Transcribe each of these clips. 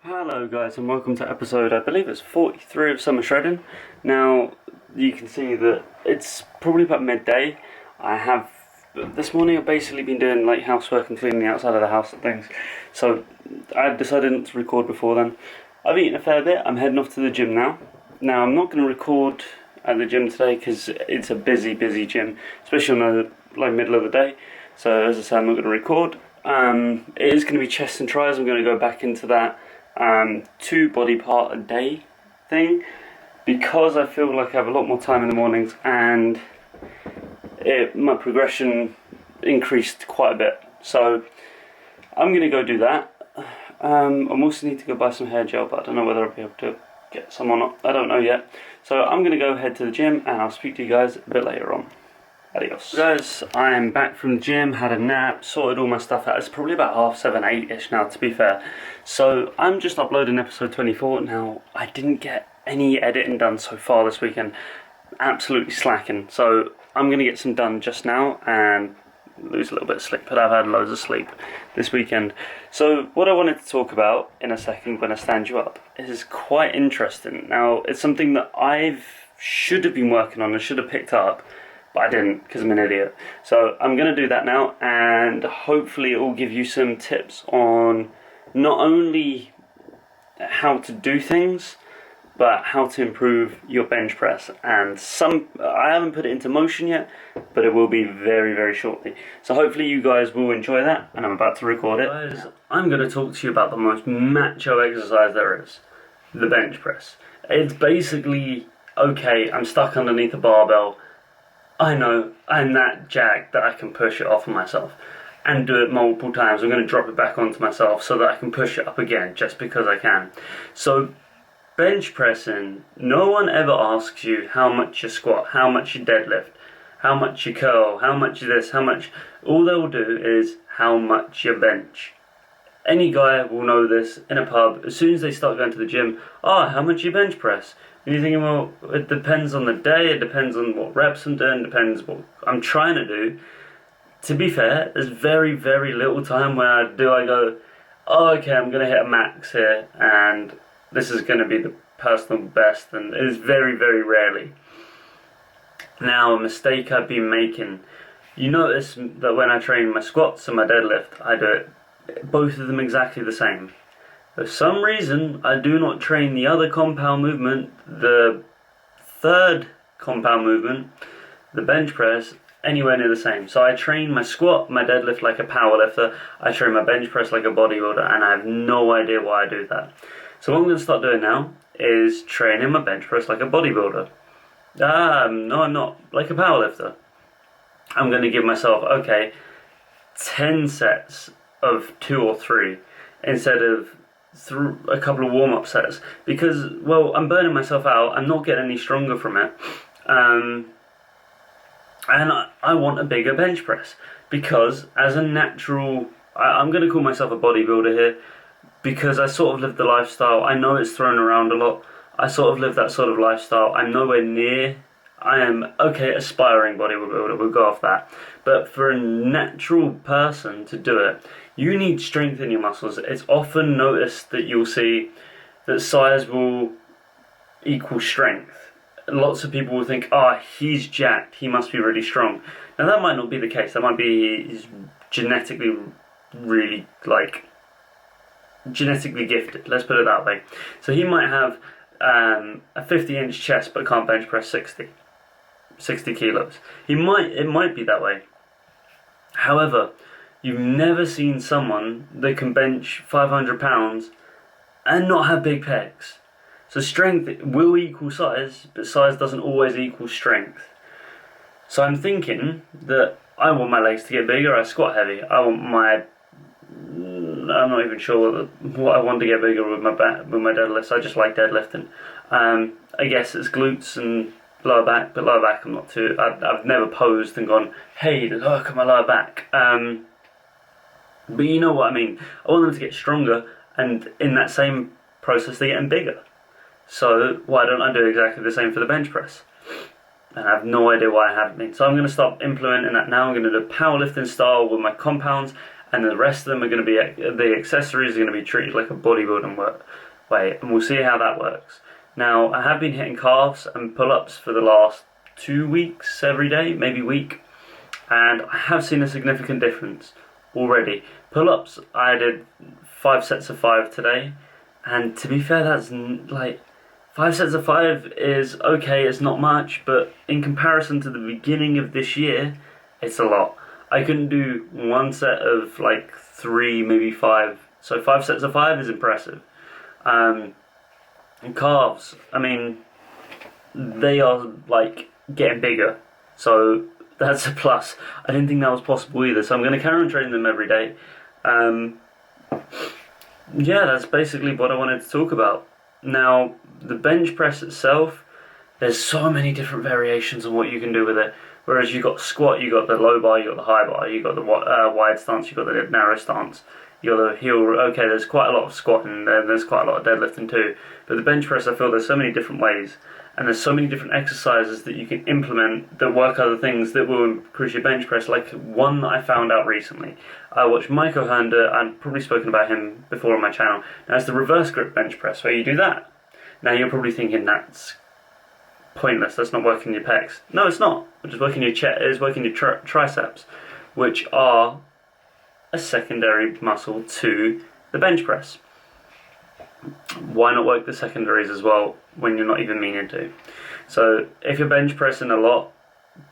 Hello guys and welcome to episode, I believe it's 43 of Summer Shredding. Now, you can see that it's probably about midday. This morning I've basically been doing like housework and cleaning the outside of the house and things. So I decided not to record before then. I've eaten a fair bit, I'm heading off to the gym now. Now I'm not going to record at the gym today because it's a busy gym, especially on the middle of the day. So as I said, I'm not going to record. It is going to be chest and tries. I'm going to go back into that 2 body part a day thing because I feel like I have a lot more time in the mornings and my progression increased quite a bit. So I'm going to go do that. I also need to go buy some hair gel, but I don't know whether I'll be able to get some or not. I don't know yet. So I'm going to go head to the gym and I'll speak to you guys a bit later on. Adios. Guys, I'm back from the gym, had a nap, sorted all my stuff out. It's probably about 7:30, 8ish now, to be fair. So I'm just uploading episode 24 now. I didn't get any editing done so far this weekend. Absolutely slacking. So I'm going to get some done just now and lose a little bit of sleep. But I've had loads of sleep this weekend. So what I wanted to talk about in a second when I stand you up is quite interesting. Now, it's something that should have been working on and should have picked up, but I didn't because I'm an idiot. So I'm going to do that now, and hopefully it will give you some tips on not only how to do things, but how to improve your bench press. And I haven't put it into motion yet, but it will be very shortly. So hopefully you guys will enjoy that, and I'm about to record it. Guys, I'm going to talk to you about the most macho exercise there is, the bench press. It's basically, okay, I'm stuck underneath a barbell. I know, I'm that jacked that I can push it off of myself and do it multiple times. I'm going to drop it back onto myself so that I can push it up again just because I can. So bench pressing, no one ever asks you how much you squat, how much you deadlift, how much you curl, how much you this, how much. All they'll do is how much you bench. Any guy will know this in a pub. As soon as they start going to the gym, how much you bench press? And you're thinking, well, it depends on the day, it depends on what reps I'm doing, it depends what I'm trying to do. To be fair, there's very little time where I go, okay, I'm going to hit a max here, and this is going to be the personal best, and it is very rarely. Now, a mistake I've been making, you notice that when I train my squats and my deadlift, I do it, both of them exactly the same. For some reason, I do not train the other compound movement, the third compound movement, the bench press, anywhere near the same. So I train my squat, my deadlift like a powerlifter, I train my bench press like a bodybuilder, and I have no idea why I do that. So what I'm going to start doing now is training my bench press like a bodybuilder. No, I'm not. Like a powerlifter. I'm going to give myself, 10 sets of 2 or 3 instead of a couple of warm-up sets, because, well, I'm burning myself out, I'm not getting any stronger from it, and I want a bigger bench press, because as a natural, I'm going to call myself a bodybuilder here, because I sort of live the lifestyle. I know it's thrown around a lot, I sort of live that sort of lifestyle. I'm nowhere near, I am, aspiring bodybuilder, we'll go off that, but for a natural person to do it, you need strength in your muscles. It's often noticed that you'll see that size will equal strength. Lots of people will think, he's jacked, he must be really strong. Now that might not be the case. That might be he's genetically really, genetically gifted, let's put it that way. So he might have a 50-inch chest but can't bench press 60 kilos. It might be that way. However, you've never seen someone that can bench 500 pounds and not have big pecs. So strength will equal size, but size doesn't always equal strength. So I'm thinking that I want my legs to get bigger. I squat heavy. I'm not even sure what I want to get bigger with my deadlifts. I just like deadlifting. I guess it's glutes and lower back, but lower back I'm not too. I've never posed and gone, hey, look at my lower back. But you know what I mean. I want them to get stronger, and in that same process they're getting bigger. So why don't I do exactly the same for the bench press? And I have no idea why I haven't been. So I'm going to start implementing that now. I'm going to do powerlifting style with my compounds and the rest of them are going to be, the accessories are going to be treated like a bodybuilding weight, and we'll see how that works. Now, I have been hitting calves and pull-ups for the last 2 weeks every day, maybe week, and I have seen a significant difference already. Pull-ups, I did 5 sets of 5 today, and to be fair, that's like 5 sets of 5 is okay, it's not much, but in comparison to the beginning of this year, it's a lot. I couldn't do 1 set of like 3, maybe 5, so 5 sets of 5 is impressive. And calves, I mean, they are like getting bigger, so that's a plus. I didn't think that was possible either, so I'm going to carry on training them every day. Yeah, that's basically what I wanted to talk about. Now, the bench press itself, there's so many different variations on what you can do with it. Whereas you got squat, you got the low bar, you got the high bar, you got the wide stance, you got the narrow stance, you got the heel. Okay, there's quite a lot of squatting, and there's quite a lot of deadlifting too. But the bench press, I feel there's so many different ways, and there's so many different exercises that you can implement that work other things that will increase your bench press. Like one that I found out recently, I watched Mike O'Hearn do it. I've probably spoken about him before on my channel. Now it's the reverse grip bench press, where you do that. Now you're probably thinking that's pointless, that's not working your pecs. No, it's not. It's just working your chest, it's working your triceps, which are a secondary muscle to the bench press. Why not work the secondaries as well when you're not even meaning to? So if you're bench pressing a lot,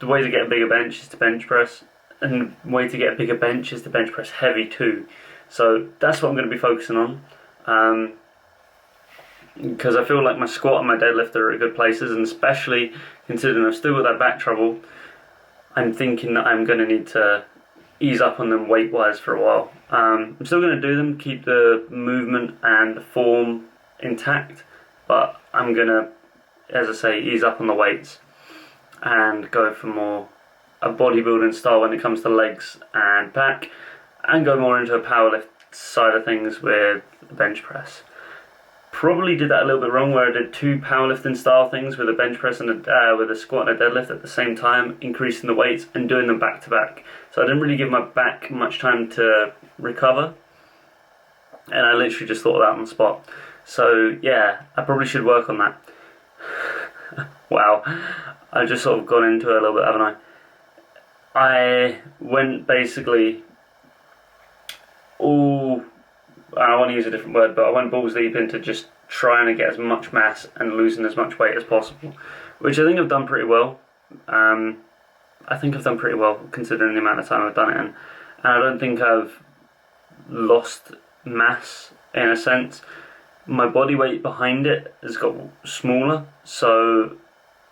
the way to get a bigger bench is to bench press, and the way to get a bigger bench is to bench press heavy too. So that's what I'm going to be focusing on. Because I feel like my squat and my deadlift are at good places, and especially considering I've still got that back trouble, I'm thinking that I'm going to need to ease up on them weight-wise for a while. I'm still going to do them, keep the movement and the form intact, but I'm going to, as I say, ease up on the weights and go for more a bodybuilding style when it comes to legs and back, and go more into a powerlift side of things with the bench press. Probably did that a little bit wrong, where I did 2 powerlifting style things with a bench press and with a squat and a deadlift at the same time, increasing the weights and doing them back to back. So I didn't really give my back much time to recover, and I literally just thought of that on the spot. So yeah, I probably should work on that. Wow, I've just sort of gone into it a little bit, haven't I? I went basically all, I want to use a different word, but I went balls deep into just trying to get as much mass and losing as much weight as possible, which I think I've done pretty well. I think I've done pretty well considering the amount of time I've done it in, and I don't think I've lost mass in a sense. My body weight behind it has got smaller, so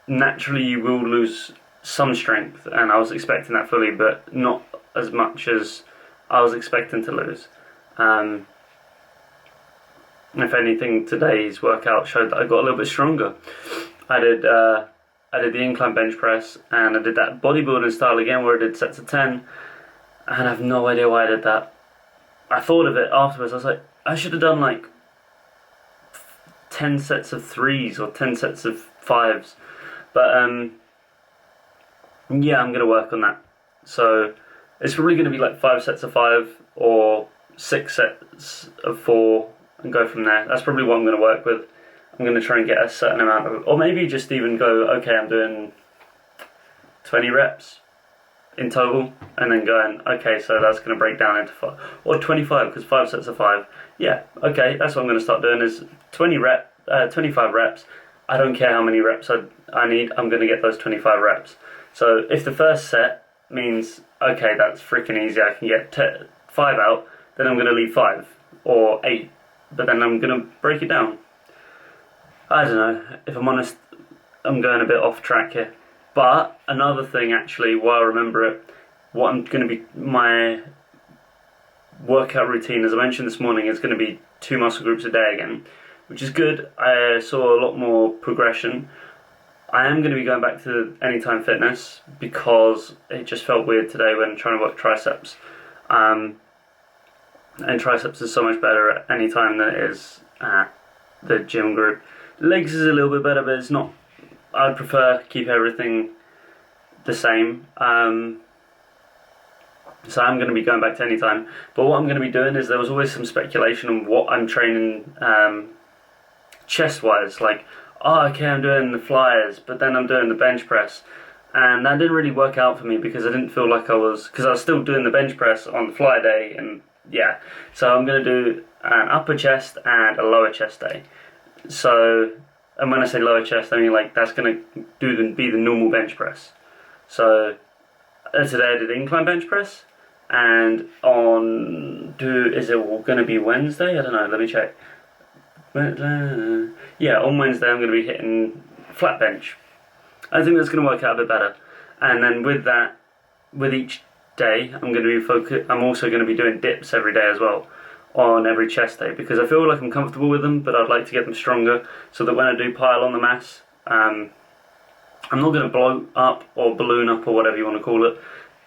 naturally you will lose some strength, and I was expecting that fully, but not as much as I was expecting to lose. If anything, today's workout showed that I got a little bit stronger. I did the incline bench press, and I did that bodybuilding style again where I did sets of 10, and I have no idea why I did that. I thought of it afterwards. I was like, I should have done like 10 sets of 3s or 10 sets of 5s, but yeah, I'm gonna work on that. So it's probably gonna be like 5 sets of 5 or 6 sets of 4 and go from there. That's probably what I'm gonna work with. I'm gonna try and get a certain amount of, or maybe just even go, okay, I'm doing 20 reps in total, and then going, okay, so that's going to break down into 5, or 25, because 5 sets of 5. Yeah, okay, that's what I'm going to start doing, is 25 reps. I don't care how many reps I need, I'm going to get those 25 reps. So if the first set means, okay, that's freaking easy, I can get 5 out, then I'm going to leave 5, or 8, but then I'm going to break it down. I don't know, if I'm honest, I'm going a bit off track here. But another thing, actually, while I remember it, what I'm going to be, my workout routine, as I mentioned this morning, is going to be 2 muscle groups a day again, which is good. I saw a lot more progression. I am going to be going back to Anytime Fitness because it just felt weird today when trying to work triceps. And triceps is so much better at Anytime than it is at the gym group. Legs is a little bit better, but it's not. I'd prefer keep everything the same. So I'm going to be going back to Anytime. But what I'm going to be doing is, there was always some speculation on what I'm training chest-wise. Like, oh, okay, I'm doing the flyers, but then I'm doing the bench press. And that didn't really work out for me because I didn't feel like because I was still doing the bench press on the fly day, and yeah. So I'm going to do an upper chest and a lower chest day. So, and when I say lower chest, I mean like that's going to be the normal bench press. So today I did incline bench press, and is it going to be Wednesday? I don't know, let me check. Yeah, on Wednesday I'm going to be hitting flat bench. I think that's going to work out a bit better. And then with that, with each day, I'm also going to be doing dips every day as well, on every chest day, because I feel like I'm comfortable with them, but I'd like to get them stronger, so that when I do pile on the mass, I'm not going to blow up or balloon up or whatever you want to call it,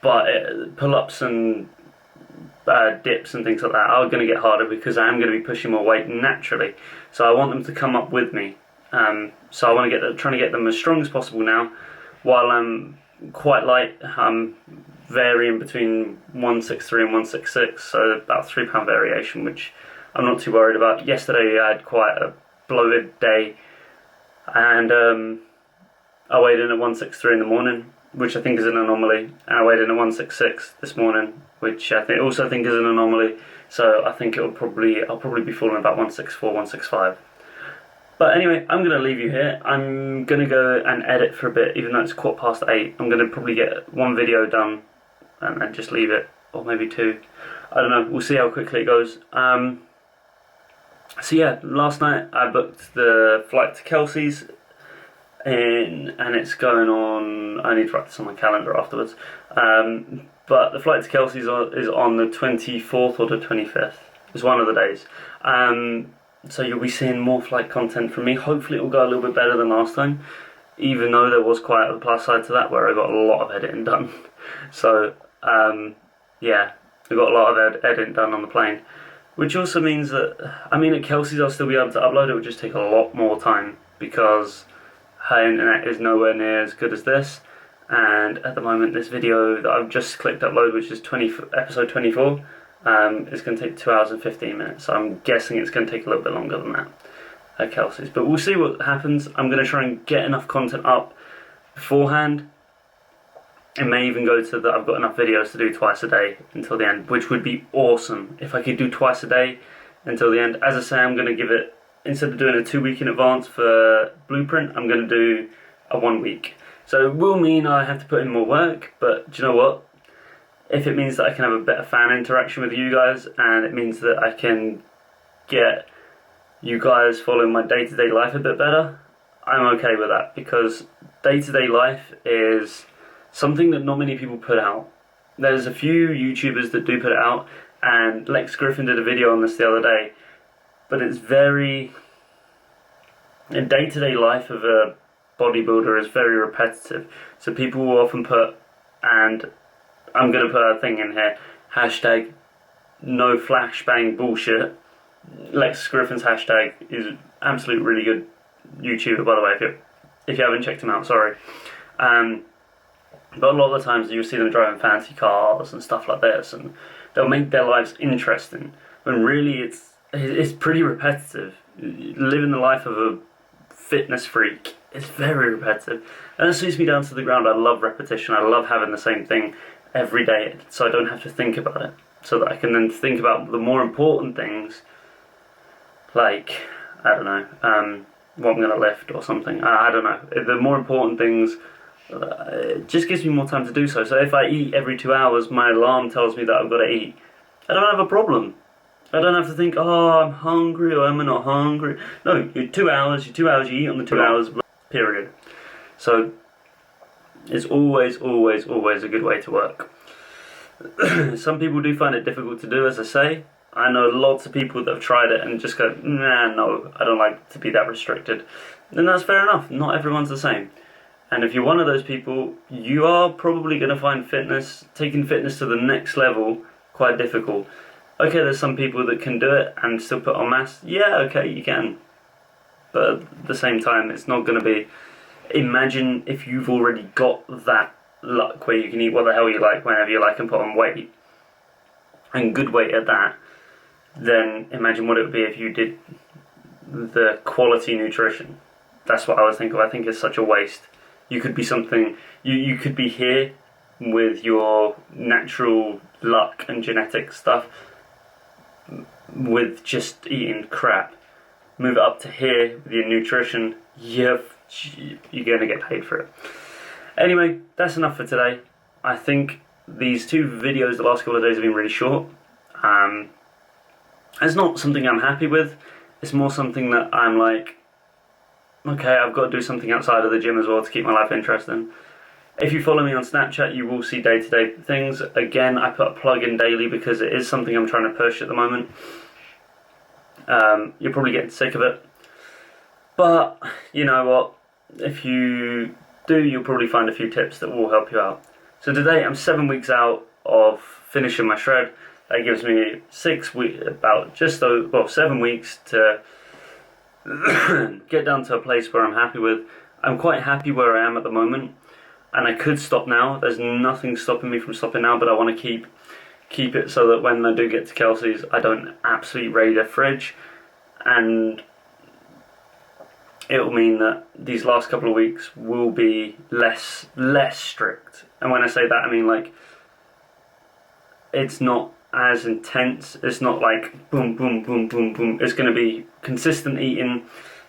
but pull-ups and dips and things like that are going to get harder because I am going to be pushing more weight naturally. So I want them to come up with me. So I want to trying to get them as strong as possible now, while I'm quite light. I'm varying between 163 and 166, so about £3 variation, which I'm not too worried about. Yesterday I had quite a bloated day, and I weighed in at 163 in the morning, which I think is an anomaly, and I weighed in at 166 this morning, which I also think is an anomaly. So I think I'll probably be falling about 164, 165. But anyway, I'm going to leave you here. I'm going to go and edit for a bit, even though it's 8:15. I'm going to probably get one video done and then just leave it, or maybe two. I don't know, we'll see how quickly it goes. So yeah, last night I booked the flight to Kelsey's, and it's going on, I need to write this on my calendar afterwards. But the flight to Kelsey's is on the 24th or the 25th. It's one of the days. So you'll be seeing more flight content from me. Hopefully it will go a little bit better than last time, even though there was quite a plus side to that where I got a lot of editing done. So yeah, I got a lot of editing done on the plane, which also means that, I mean, at Kelsey's I'll still be able to upload. It would just take a lot more time because her internet is nowhere near as good as this. And at the moment, this video that I've just clicked upload, which is episode 24, is going to take 2 hours and 15 minutes. So I'm guessing it's going to take a little bit longer than that at Kelsey's. But we'll see what happens. I'm going to try and get enough content up beforehand. It may even go to that I've got enough videos to do twice a day until the end, which would be awesome if I could do twice a day until the end. As I say, I'm going to give it, instead of doing a 2 week in advance for Blueprint, I'm going to do a 1 week. So it will mean I have to put in more work, but do you know what? If it means that I can have a better fan interaction with you guys, and it means that I can get you guys following my day-to-day life a bit better, I'm okay with that, because day-to-day life is something that not many people put out. There's a few YouTubers that do put it out, and Lex Griffin did a video on this the other day, but it's the day-to-day life of a bodybuilder is very repetitive. So people will often put, and I'm going to put a thing in here, hashtag no flashbang bullshit. Lex Griffin's hashtag is absolute really good YouTuber, by the way, if you haven't checked him out, sorry. But a lot of the times you'll see them driving fancy cars and stuff like this, and they'll make their lives interesting, when really it's pretty repetitive. Living the life of a fitness freak is very repetitive, and it suits me down to the ground. I love repetition. I love having the same thing every day, so I don't have to think about it, so that I can then think about the more important things, like, I don't know, what I'm going to lift or something. I don't know. The more important things, it just gives me more time to do so. So if I eat every 2 hours, my alarm tells me that I've got to eat, I don't have a problem. I don't have to think, oh, I'm hungry, or am I not hungry? No, you're 2 hours, you eat on the 2 hours, period. So it's always, always, always a good way to work. Some people do find it difficult to do, as I say. I know lots of people that have tried it and just go, nah, no, I don't like to be that restricted. And that's fair enough. Not everyone's the same. And if you're one of those people, you are probably going to find taking fitness to the next level, quite difficult. Okay, there's some people that can do it and still put on mass. Yeah, okay, you can. But at the same time, it's not going to be... Imagine if you've already got that luck where you can eat what the hell you like, whenever you like, and put on weight. and good weight at that, then imagine what it would be if you did the quality nutrition. That's what I was thinking. I think it's such a waste. You could be something, you could be here with your natural luck and genetic stuff with just eating crap. Move it up to here with your nutrition, you're going to get paid for it. Anyway, that's enough for today. I think these two videos the last couple of days have been really short. It's not something I'm happy with. It's more something that I'm like, okay, I've got to do something outside of the gym as well to keep my life interesting. If you follow me on Snapchat, you will see day-to-day things. Again, I put a plug in daily because it is something I'm trying to push at the moment. You're probably getting sick of it. But, you know what? If you do, you'll probably find a few tips that will help you out. So today, I'm 7 weeks out of finishing my shred. That gives me 7 weeks to get down to a place where I'm happy with. I'm quite happy where I am at the moment, and I could stop now. There's nothing stopping me from stopping now, but I want to keep it so that when I do get to Kelsey's, I don't absolutely raid a fridge, and it will mean that these last couple of weeks will be less strict. And when I say that, I mean like it's not as intense. It's not like boom, boom, boom, boom, boom. It's going to be consistent eating,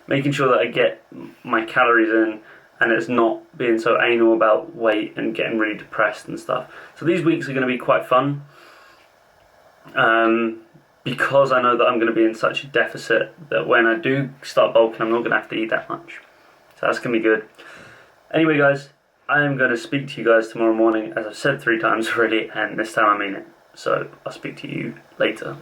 making sure that I get my calories in, and it's not being so anal about weight and getting really depressed and stuff. So these weeks are going to be quite fun, because I know that I'm going to be in such a deficit that when I do start bulking, I'm not going to have to eat that much. So that's going to be good. Anyway, guys, I am going to speak to you guys tomorrow morning, as I've said 3 times already, and this time I mean it. So I'll speak to you later.